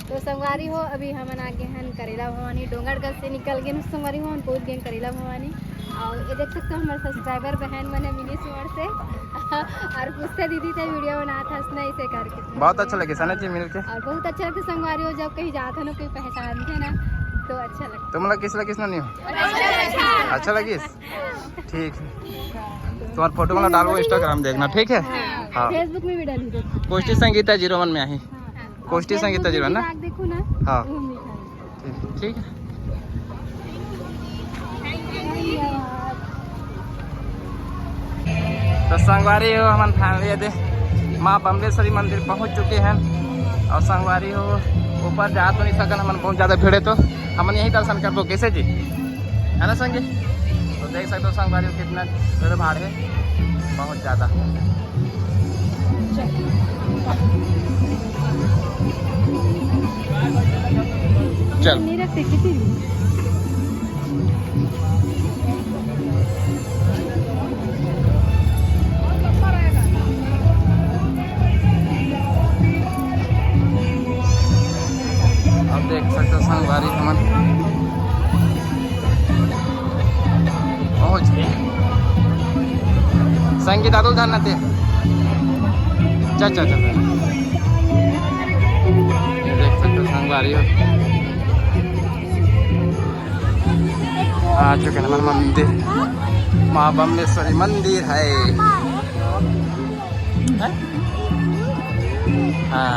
तो संगवारी हो अभी हमन आगे हैं करेला भवानी डोंगरगढ़ से निकल गए संगवारी हो हम पहुँच गए करेला भवानी। और ये देख सकते हो हमारे सब्सक्राइबर बहन मैंने मिनी सुअर से और पूछते दीदी थे वीडियो बना था उसने इसे करके बहुत अच्छा लगे सना जी मिल के। और बहुत अच्छा लगता संगवारी हो जब कहीं जाते ना कोई पहचान थे ना तो अच्छा लगता। तुम लोग किस नहीं हो अच्छा लगी ठीक है। तुम्हारा फोटो वाला डालो इंस्टाग्राम देखना ठीक है। हाँ फेसबुक में भी डाली दो। कोष्टी संगीता 01 में आई कोष्टी संगीता 01 ना। देखो ना हाँ ठीक है। तो संगवारी हो हम फाइनली माँ बम्बलेश्वरी मंदिर पहुँच चुके हैं। और संगवारी हो ऊपर जा तो नहीं सकन हम बहुत ज़्यादा भीड़ है तो हम यही दर्शन कर पो कैसे जी है ना संगी। तो देख सकते हो संगवारी हो कितना भीड़ भाड़ है बहुत ज़्यादा। चल नहीं रखते किसी भी। अब देख सकते हो संगवारी हमन पहुँच गए। संगीत दादू धरना थे चल चल चल देख सकते हो संगवारी हो आ चुके हैं मंदिर माँ बम्बलेश्वरी मंदिर है। हाँ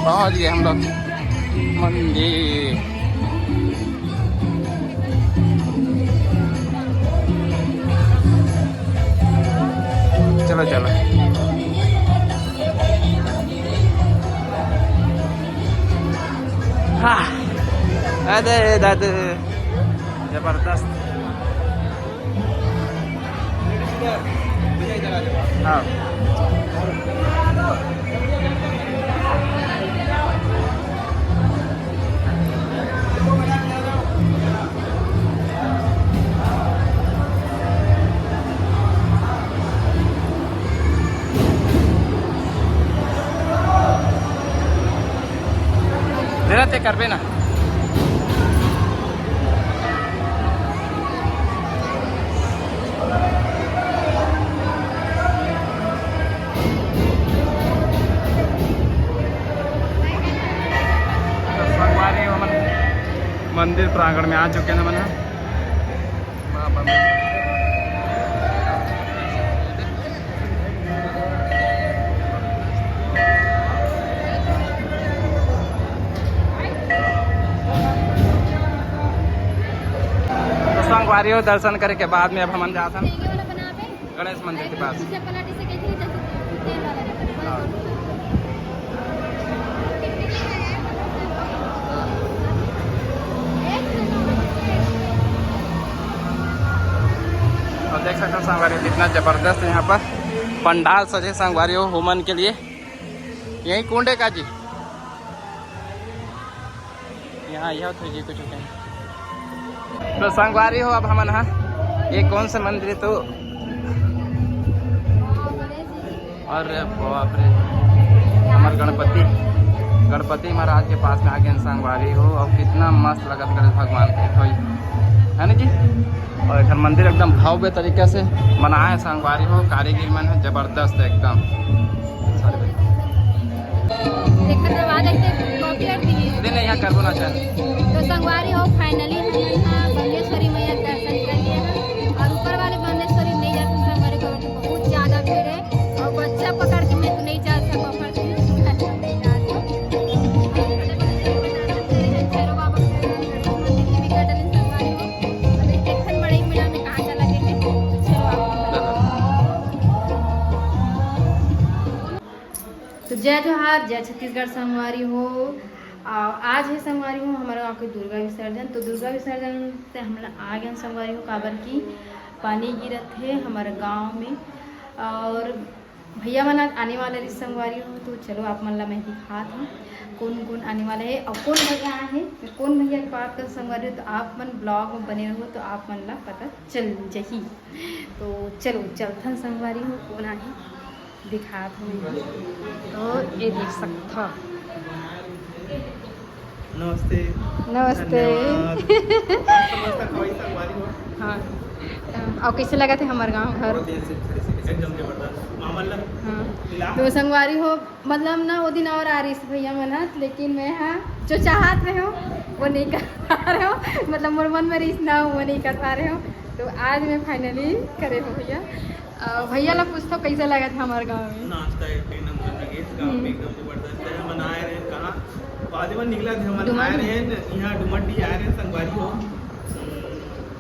पहुँच गए हम लोग मंदिर। चलो चलो हाँ अरे दादू जबरदस्त। हाँ देते कर ना मंदिर प्रांगण में आ चुके हैं मैंने। तो संगवारी हो दर्शन करे के बाद में अब हम जाते हैं गणेश मंदिर के पास। और देख सकते हो संगवारी कितना जबरदस्त है यहाँ पर पंडाल सजे संगवारी हो होमन के लिए। यही कुंड है का जी यहाँ यह थे जी कुछ तो संगवारी हो अब हम यहाँ ये कौन सा मंदिर है तो और बाप रे हमारे गणपति महाराज के पास में आगे संगवारी हो और कितना मस्त लगत गणेश भगवान के है ना जी। और इधर मंदिर एकदम भव्य तरीके से बनाया है संगवारी हो कारीगिरी मन है जबरदस्त एकदम। नहीं यहाँ करबो ना चाहे तो संगवारी हो फाइनली बम्बलेश्वरी मैया दर्शन कर लिए हैं और ऊपर वाले बम्बलेश्वरी नहीं जाते संगवारी को बहुत ज़्यादा भीड़ है और बच्चा पकड़ के मैं तो नहीं जा सकता तो जय जोहार जय छत्तीसगढ़ संगवारी हो। आज है संगवारी हो हमारे गाँव के दुर्गा विसर्जन। तो दुर्गा विसर्जन से हम आ गए संगवारी हो काबर की पानी गिरत है हमारे गांव में और भैया मन आज आने वाले रही संगवारी हो, तो चलो आप मन ला मैं दिखात हूँ कौन कौन आने वाला है और कौन भैया आए हैं, कौन भैया के बात कर संगवारी हो, तो आप मन ब्लॉग में बने रहो तो आप मन ला पता चल जही। तो चलो चलथन संगवारी हो कौन आए दिखात हूँ। तो ये देख सकता। नमस्ते। नमस्ते। हाँ और कैसे लगा थे हमारे गांव घर? हाँ तो संगवारी हो मतलब ना वो दिन और आ रही थी भैया मनत, लेकिन मैं हाँ जो चाहत रहे हो वो नहीं कर पा रहे हो, मतलब मोर मन में रही ना वो नहीं कर पा रहे हो। तो आज मैं फाइनली करे हो भैया। भैया ला पूछता कैसे लगा था हमारे गाँव में? नाश्ता एक नंबर लगे, गांव में एकदम जबरदस्त है। हम आए रहे कहाँ बाद में निकला थे, हम आए रहे यहाँ डुमटी आए रहे संगवारी हो।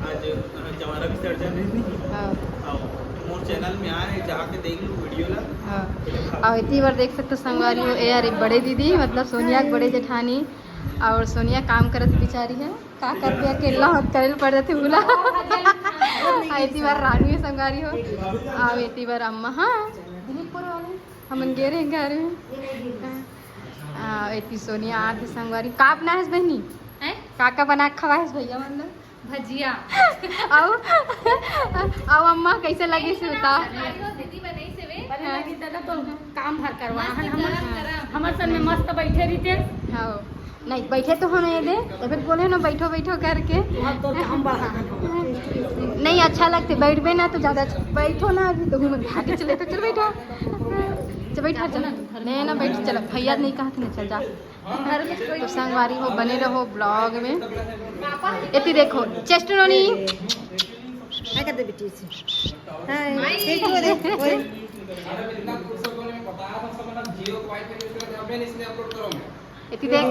आज जवारा विसर्जन रही थी, मोर चैनल में आए हैं, जाके देख लो वीडियो ला। हाँ और इतनी बार देख सकते संगवारी हो। ए यार बड़े दीदी मतलब सोनिया के बड़े जेठानी, और सोनिया काम करत बेचारी है का कर पे अकेला हाथ करे पड़ जाते बोला। इतनी बार रानी है संगवारी हो, और इतनी बार अम्मा। हाँ दिलीपुर वाले हम गे रहे घर में। इतनी सोनिया आती संगवारी का अपना है बहनी काका बना खवा है भैया मतलब भजिया। आओ अम्मा कैसे लगी से बता? दीदी बनाई से वे लगी दादा तो काम भर करवा हमर सन में मस्त बैठे रही। हाँ नहीं बैठे तो हम ये दे तो फिर बोले ना बैठो बैठो करके तो काम बढ़ा नहीं अच्छा लगते बैठबे ना तो ज़्यादा बैठो ना अभी तो घूम भागे चले तो चल बैठो चल बैठा चल नहीं ना बैठ चलो भैया नहीं कहा ना चल जा। तो संगवारी हो बने रहो ब्लॉग में। इतनी देखो चेस्ट रोनी इतनी देख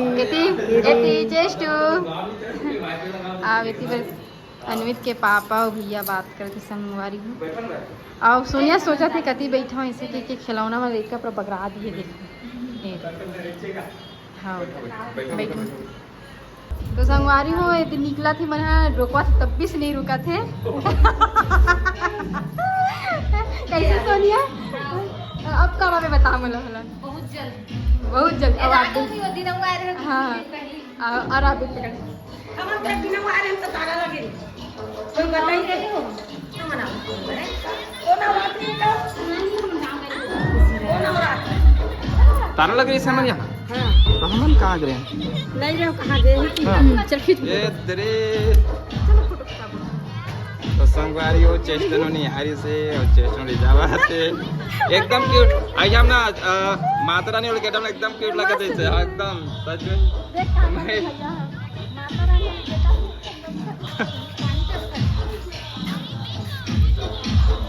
इतनी चेस्ट अब इतनी अनवित के पापा और भैया बात करके संगवारी हो। और सोनिया सोचा थे कति बैठा हूँ इसे कि खिलौना में देख कर पकड़ा दिए देखो। हाँ बैठो तो संगवारी हो ये निकला थी मैंने रोका था तब भी से नहीं रुका थे। कैसे सोनिया अब कब हमें बता मिला बहुत जल्द अब आप हाँ और आप तारा लग रही समझ यहाँ तो हम कहाँ गए नहीं रहो कहाँ गए चल खींच ये तेरे तो संगवारी हो चेस्टनो नहीं हारी से और चेस्टनो ले जावा से एकदम क्यूट। आज हम ना माता रानी वाले गेटअप एकदम क्यूट लगा थे एकदम सच में।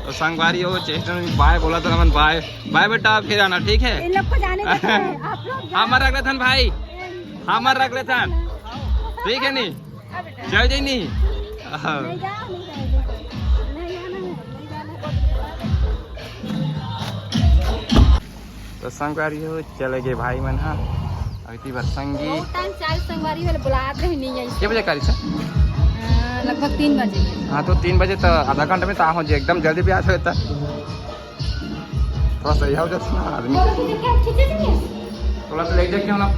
तो संगवारी हो चेस्टनो बाय बोला था मन बाय बाय बेटा फिर आना ठीक है। इन लोग को जाने देते हैं आप लोग हमार रख लेथन भाई हमार रख लेथन ठीक है नहीं जय जय नहीं तो संगवारी हो चले गए भाई मन। हाँ अभी बार संगी बहुत टाइम चाय संगवारी वाले बुलाते ही नहीं है। के बजे करी सर? लगभग 3 बजे। हाँ तो 3 बजे तो आधा घंटे में तो आ हो जाए एकदम जल्दी भी आ सकता थोड़ा सही हो जाता ना आदमी थोड़ा सा ले जाए क्यों ना।